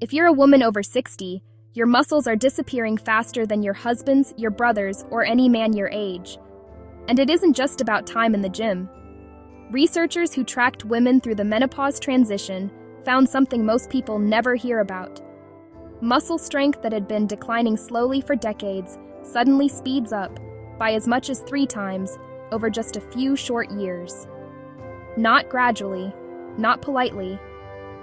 If you're a woman over 60, your muscles are disappearing faster than your husband's, your brother's, or any man your age. And it isn't just about time in the gym. Researchers who tracked women through the menopause transition found something most people never hear about. Muscle strength that had been declining slowly for decades suddenly speeds up by as much as 3 times over just a few short years. Not gradually, not politely.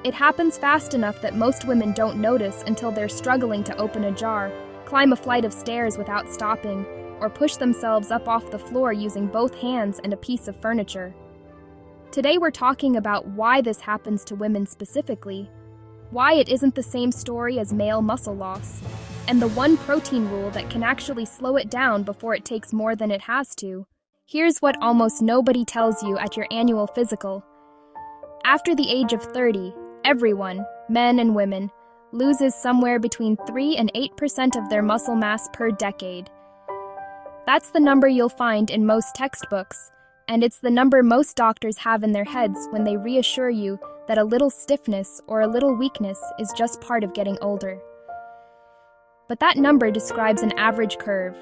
It happens fast enough that most women don't notice until they're struggling to open a jar, climb a flight of stairs without stopping, or push themselves up off the floor using both hands and a piece of furniture. Today we're talking about why this happens to women specifically, why it isn't the same story as male muscle loss, and the one protein rule that can actually slow it down before it takes more than it has to. Here's what almost nobody tells you at your annual physical. After the age of 30, everyone, men and women, loses somewhere between 3 and 8% of their muscle mass per decade. That's the number you'll find in most textbooks, and it's the number most doctors have in their heads when they reassure you that a little stiffness or a little weakness is just part of getting older. But that number describes an average curve.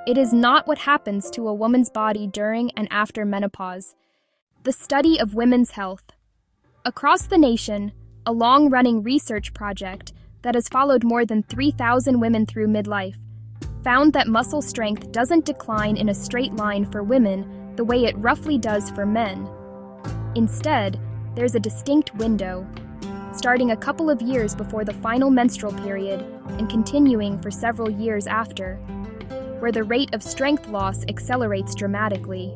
It is not what happens to a woman's body during and after menopause. The study of women's health. Across the nation, a long-running research project that has followed more than 3,000 women through midlife found that muscle strength doesn't decline in a straight line for women the way it roughly does for men. Instead, there's a distinct window, starting a couple of years before the final menstrual period and continuing for several years after, where the rate of strength loss accelerates dramatically.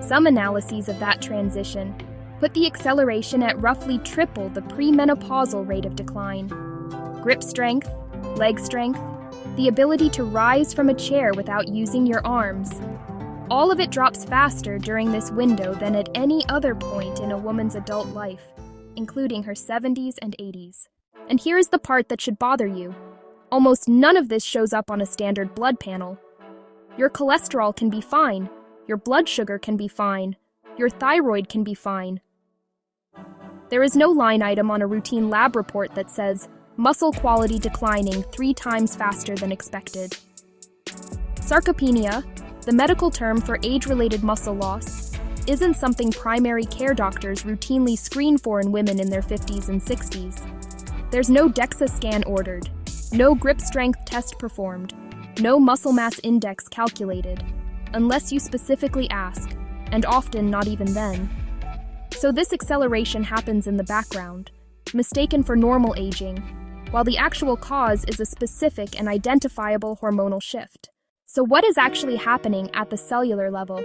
Some analyses of that transition put the acceleration at roughly triple the premenopausal rate of decline. Grip strength, leg strength, the ability to rise from a chair without using your arms. All of it drops faster during this window than at any other point in a woman's adult life, including her 70s and 80s. And here's the part that should bother you. Almost none of this shows up on a standard blood panel. Your cholesterol can be fine, your blood sugar can be fine, your thyroid can be fine. There is no line item on a routine lab report that says, muscle quality declining 3 times faster than expected. Sarcopenia, the medical term for age-related muscle loss, isn't something primary care doctors routinely screen for in women in their 50s and 60s. There's no DEXA scan ordered, no grip strength test performed, no muscle mass index calculated, unless you specifically ask, and often not even then. So this acceleration happens in the background, mistaken for normal aging, while the actual cause is a specific and identifiable hormonal shift. So what is actually happening at the cellular level?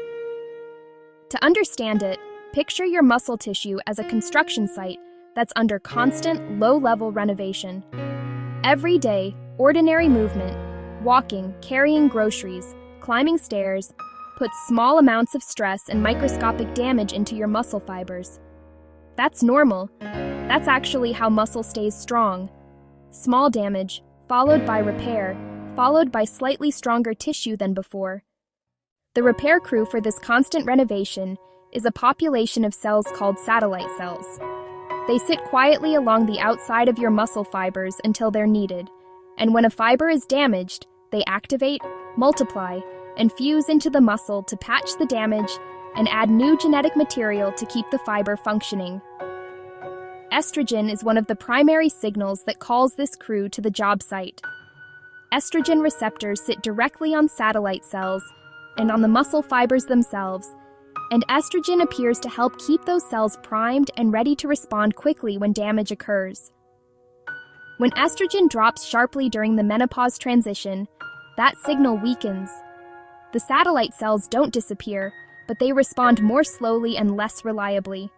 To understand it, picture your muscle tissue as a construction site that's under constant, low-level renovation. Every day, ordinary movement, walking, carrying groceries, climbing stairs, puts small amounts of stress and microscopic damage into your muscle fibers. That's normal. That's actually how muscle stays strong. Small damage, followed by repair, followed by slightly stronger tissue than before. The repair crew for this constant renovation is a population of cells called satellite cells. They sit quietly along the outside of your muscle fibers until they're needed, and when a fiber is damaged, they activate, multiply, and fuse into the muscle to patch the damage and add new genetic material to keep the fiber functioning. Estrogen is one of the primary signals that calls this crew to the job site. Estrogen receptors sit directly on satellite cells and on the muscle fibers themselves, and estrogen appears to help keep those cells primed and ready to respond quickly when damage occurs. When estrogen drops sharply during the menopause transition, that signal weakens. The satellite cells don't disappear, but they respond more slowly and less reliably.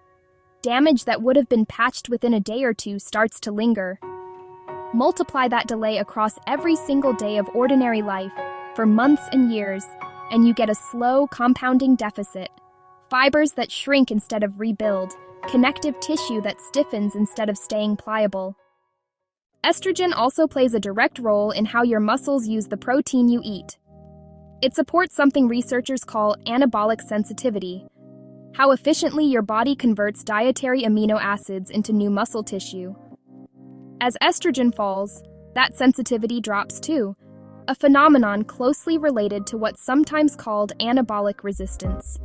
Damage that would have been patched within a day or two starts to linger. Multiply that delay across every single day of ordinary life for months and years, and you get a slow, compounding deficit. Fibers that shrink instead of rebuild, connective tissue that stiffens instead of staying pliable. Estrogen also plays a direct role in how your muscles use the protein you eat. It supports something researchers call anabolic sensitivity, how efficiently your body converts dietary amino acids into new muscle tissue. As estrogen falls, that sensitivity drops too, a phenomenon closely related to what's sometimes called anabolic resistance.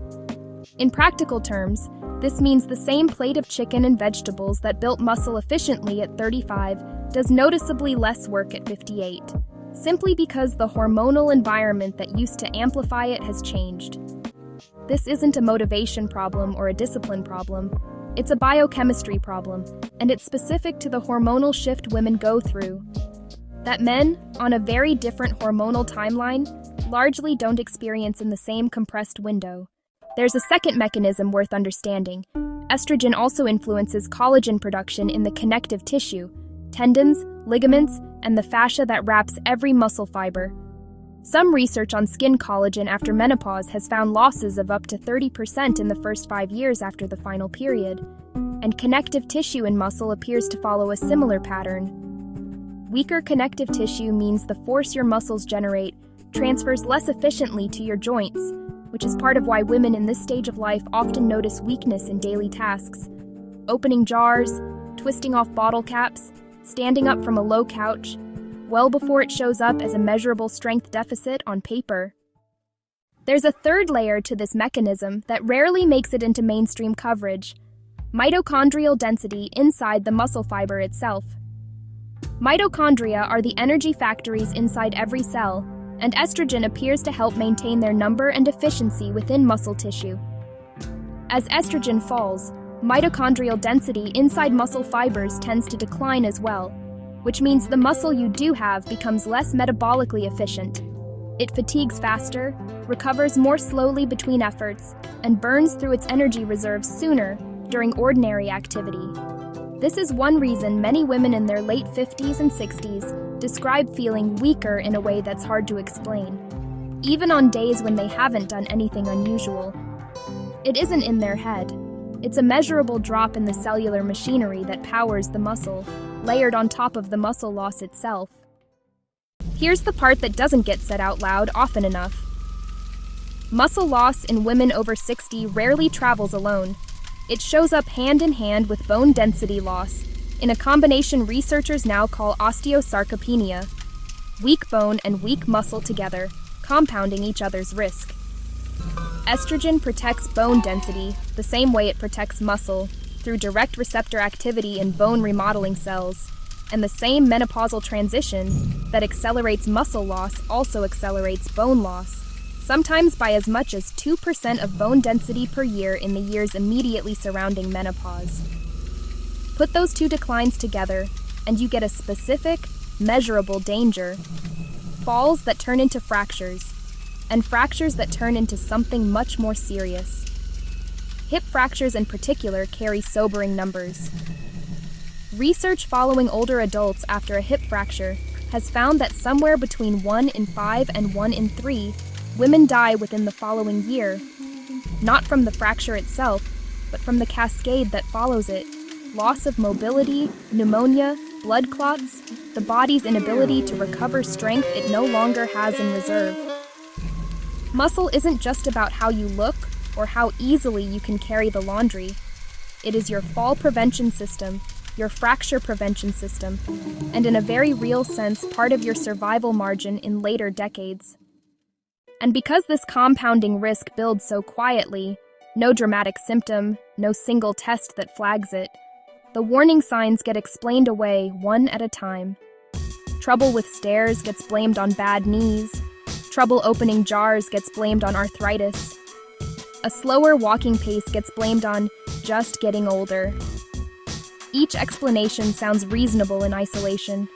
In practical terms, this means the same plate of chicken and vegetables that built muscle efficiently at 35 does noticeably less work at 58, simply because the hormonal environment that used to amplify it has changed. This isn't a motivation problem or a discipline problem. It's a biochemistry problem, and it's specific to the hormonal shift women go through that men, on a very different hormonal timeline, largely don't experience in the same compressed window. There's a second mechanism worth understanding. Estrogen also influences collagen production in the connective tissue, tendons, ligaments, and the fascia that wraps every muscle fiber. Some research on skin collagen after menopause has found losses of up to 30% in the first 5 years after the final period, and connective tissue in muscle appears to follow a similar pattern. Weaker connective tissue means the force your muscles generate transfers less efficiently to your joints, which is part of why women in this stage of life often notice weakness in daily tasks. Opening jars, twisting off bottle caps, standing up from a low couch, well before it shows up as a measurable strength deficit on paper. There's a third layer to this mechanism that rarely makes it into mainstream coverage: mitochondrial density inside the muscle fiber itself. Mitochondria are the energy factories inside every cell, and estrogen appears to help maintain their number and efficiency within muscle tissue. As estrogen falls, mitochondrial density inside muscle fibers tends to decline as well, which means the muscle you do have becomes less metabolically efficient. It fatigues faster, recovers more slowly between efforts, and burns through its energy reserves sooner during ordinary activity. This is one reason many women in their late 50s and 60s describe feeling weaker in a way that's hard to explain, even on days when they haven't done anything unusual. It isn't in their head. It's a measurable drop in the cellular machinery that powers the muscle, layered on top of the muscle loss itself. Here's the part that doesn't get said out loud often enough. Muscle loss in women over 60 rarely travels alone. It shows up hand in hand with bone density loss, in a combination researchers now call osteosarcopenia: weak bone and weak muscle together, compounding each other's risk. Estrogen protects bone density the same way it protects muscle, through direct receptor activity in bone remodeling cells, and the same menopausal transition that accelerates muscle loss also accelerates bone loss, sometimes by as much as 2% of bone density per year in the years immediately surrounding menopause. Put those two declines together, and you get a specific, measurable danger: falls that turn into fractures, and fractures that turn into something much more serious. Hip fractures in particular carry sobering numbers. Research following older adults after a hip fracture has found that somewhere between 1 in 5 and 1 in 3 women die within the following year, not from the fracture itself, but from the cascade that follows it: loss of mobility, pneumonia, blood clots, the body's inability to recover strength it no longer has in reserve. Muscle isn't just about how you look or how easily you can carry the laundry. It is your fall prevention system, your fracture prevention system, and in a very real sense, part of your survival margin in later decades. And because this compounding risk builds so quietly, no dramatic symptom, no single test that flags it, the warning signs get explained away one at a time. Trouble with stairs gets blamed on bad knees. Trouble opening jars gets blamed on arthritis. A slower walking pace gets blamed on just getting older. Each explanation sounds reasonable in isolation.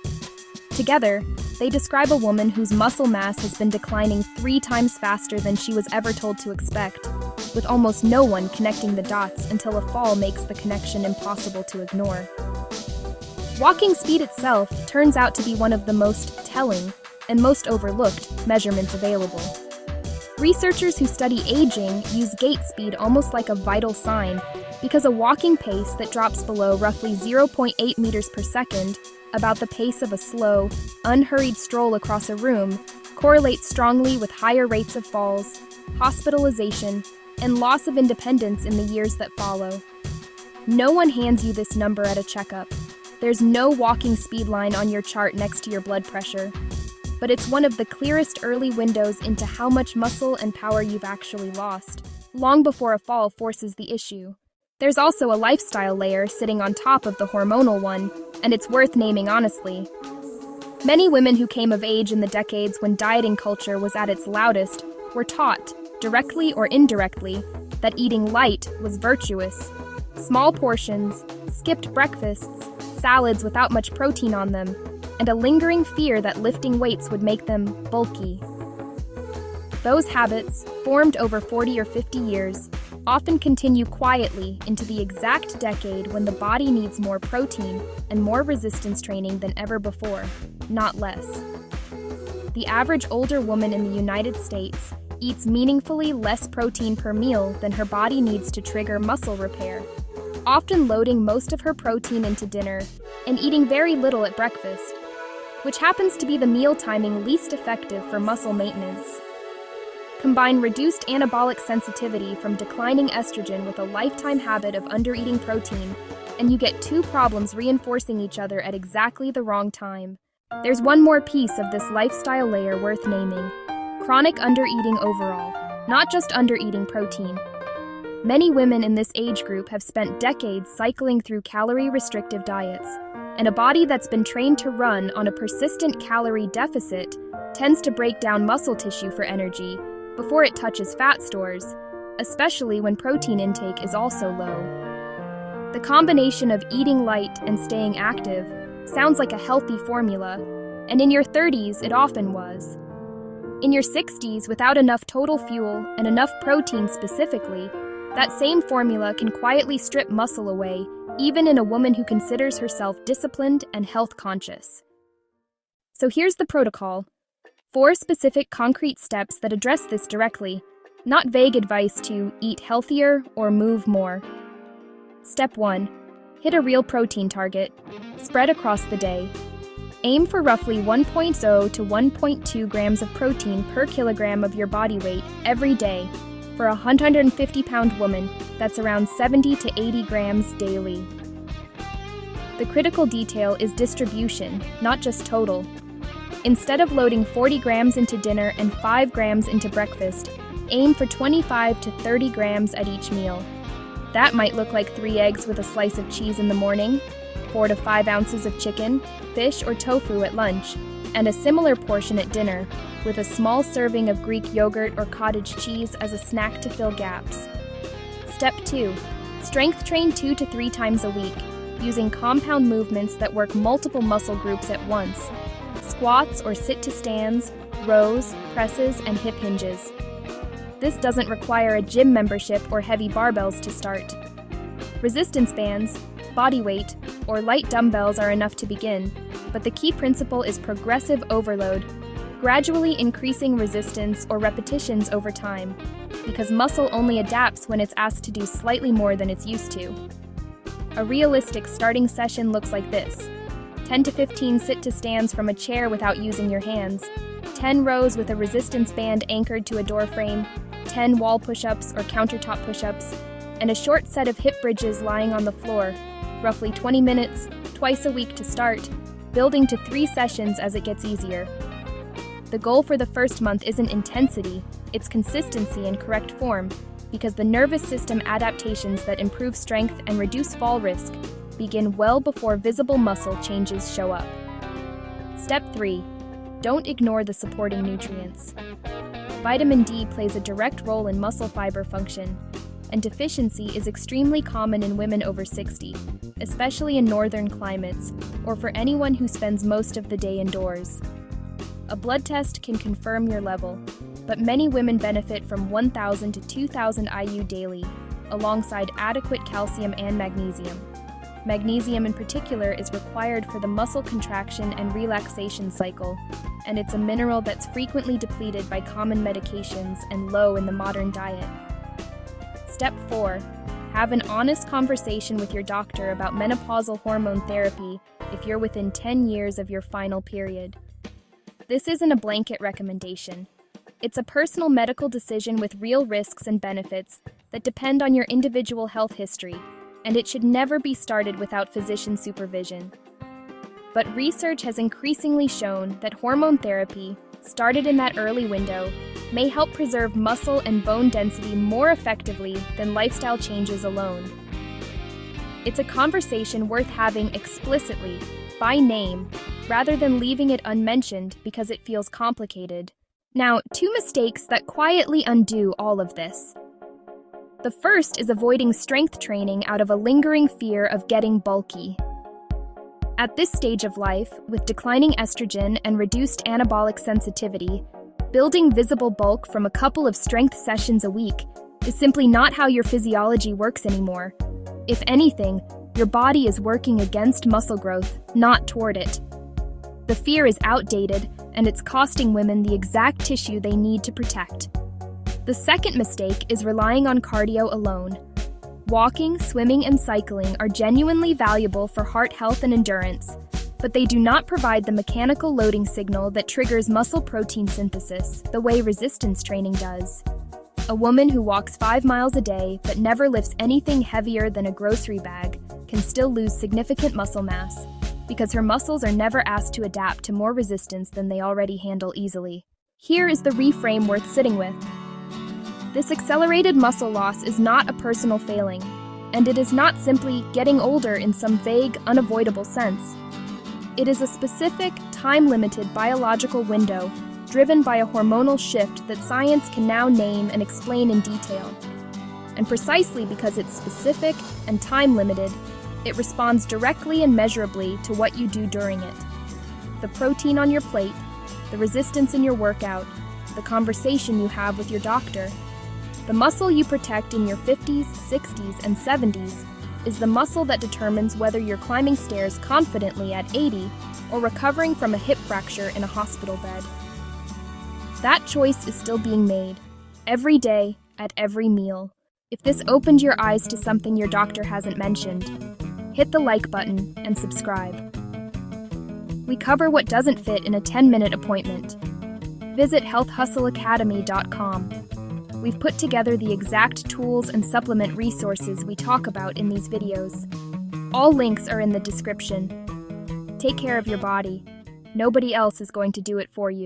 Together, they describe a woman whose muscle mass has been declining 3 times faster than she was ever told to expect, with almost no one connecting the dots until a fall makes the connection impossible to ignore. Walking speed itself turns out to be one of the most telling and most overlooked measurements available. Researchers who study aging use gait speed almost like a vital sign, because a walking pace that drops below roughly 0.8 meters per second, about the pace of a slow, unhurried stroll across a room, correlates strongly with higher rates of falls, hospitalization, and loss of independence in the years that follow. No one hands you this number at a checkup. There's no walking speed line on your chart next to your blood pressure, but it's one of the clearest early windows into how much muscle and power you've actually lost, long before a fall forces the issue. There's also a lifestyle layer sitting on top of the hormonal one, and it's worth naming honestly. Many women who came of age in the decades when dieting culture was at its loudest were taught, directly or indirectly, that eating light was virtuous. Small portions, skipped breakfasts, salads without much protein on them, and a lingering fear that lifting weights would make them bulky. Those habits, formed over 40 or 50 years, often continue quietly into the exact decade when the body needs more protein and more resistance training than ever before, not less. The average older woman in the United States eats meaningfully less protein per meal than her body needs to trigger muscle repair, often loading most of her protein into dinner and eating very little at breakfast, which happens to be the meal timing least effective for muscle maintenance. Combine reduced anabolic sensitivity from declining estrogen with a lifetime habit of undereating protein, and you get two problems reinforcing each other at exactly the wrong time. There's one more piece of this lifestyle layer worth naming: chronic undereating overall, not just undereating protein. Many women in this age group have spent decades cycling through calorie-restrictive diets, and a body that's been trained to run on a persistent calorie deficit tends to break down muscle tissue for energy before it touches fat stores, especially when protein intake is also low. The combination of eating light and staying active sounds like a healthy formula, and in your 30s it often was. In your 60s, without enough total fuel and enough protein specifically, that same formula can quietly strip muscle away, even in a woman who considers herself disciplined and health conscious. So here's the protocol: 4 specific concrete steps that address this directly, not vague advice to eat healthier or move more. Step 1. Hit a real protein target. Spread across the day. Aim for roughly 1.0 to 1.2 grams of protein per kilogram of your body weight every day. For a 150-pound woman, that's around 70 to 80 grams daily. The critical detail is distribution, not just total. Instead of loading 40 grams into dinner and 5 grams into breakfast, aim for 25 to 30 grams at each meal. That might look like 3 eggs with a slice of cheese in the morning, 4 to 5 ounces of chicken, fish, or tofu at lunch, and a similar portion at dinner, with a small serving of Greek yogurt or cottage cheese as a snack to fill gaps. Step 2. Strength train 2 to 3 times a week, using compound movements that work multiple muscle groups at once. Squats or sit-to-stands, rows, presses, and hip hinges. This doesn't require a gym membership or heavy barbells to start. Resistance bands, body weight, or light dumbbells are enough to begin, but the key principle is progressive overload, gradually increasing resistance or repetitions over time, because muscle only adapts when it's asked to do slightly more than it's used to. A realistic starting session looks like this: 10 to 15 sit-to-stands from a chair without using your hands, 10 rows with a resistance band anchored to a door frame, 10 wall push-ups or countertop push-ups, and a short set of hip bridges lying on the floor, roughly 20 minutes, twice a week to start, building to 3 sessions as it gets easier. The goal for the first month isn't intensity, it's consistency and correct form, because the nervous system adaptations that improve strength and reduce fall risk begin well before visible muscle changes show up. Step 3. Don't ignore the supporting nutrients. Vitamin D plays a direct role in muscle fiber function, and deficiency is extremely common in women over 60, especially in northern climates, or for anyone who spends most of the day indoors. A blood test can confirm your level, but many women benefit from 1,000 to 2,000 IU daily, alongside adequate calcium and magnesium. Magnesium in particular is required for the muscle contraction and relaxation cycle, and it's a mineral that's frequently depleted by common medications and low in the modern diet. Step 4. Have an honest conversation with your doctor about menopausal hormone therapy if you're within 10 years of your final period. This isn't a blanket recommendation. It's a personal medical decision with real risks and benefits that depend on your individual health history, and it should never be started without physician supervision. But research has increasingly shown that hormone therapy, started in that early window, may help preserve muscle and bone density more effectively than lifestyle changes alone. It's a conversation worth having explicitly, by name, rather than leaving it unmentioned because it feels complicated. Now, 2 mistakes that quietly undo all of this. The first is avoiding strength training out of a lingering fear of getting bulky. At this stage of life, with declining estrogen and reduced anabolic sensitivity, building visible bulk from a couple of strength sessions a week is simply not how your physiology works anymore. If anything, your body is working against muscle growth, not toward it. The fear is outdated, and it's costing women the exact tissue they need to protect. The second mistake is relying on cardio alone. Walking, swimming, and cycling are genuinely valuable for heart health and endurance, but they do not provide the mechanical loading signal that triggers muscle protein synthesis the way resistance training does. A woman who walks 5 miles a day but never lifts anything heavier than a grocery bag can still lose significant muscle mass because her muscles are never asked to adapt to more resistance than they already handle easily. Here is the reframe worth sitting with. This accelerated muscle loss is not a personal failing, and it is not simply getting older in some vague, unavoidable sense. It is a specific, time-limited biological window driven by a hormonal shift that science can now name and explain in detail. And precisely because it's specific and time-limited, it responds directly and measurably to what you do during it. The protein on your plate, the resistance in your workout, the conversation you have with your doctor. The muscle you protect in your 50s, 60s, and 70s is the muscle that determines whether you're climbing stairs confidently at 80 or recovering from a hip fracture in a hospital bed. That choice is still being made, every day, at every meal. If this opened your eyes to something your doctor hasn't mentioned, hit the like button and subscribe. We cover what doesn't fit in a 10-minute appointment. Visit healthhustleacademy.com. We've put together the exact tools and supplement resources we talk about in these videos. All links are in the description. Take care of your body. Nobody else is going to do it for you.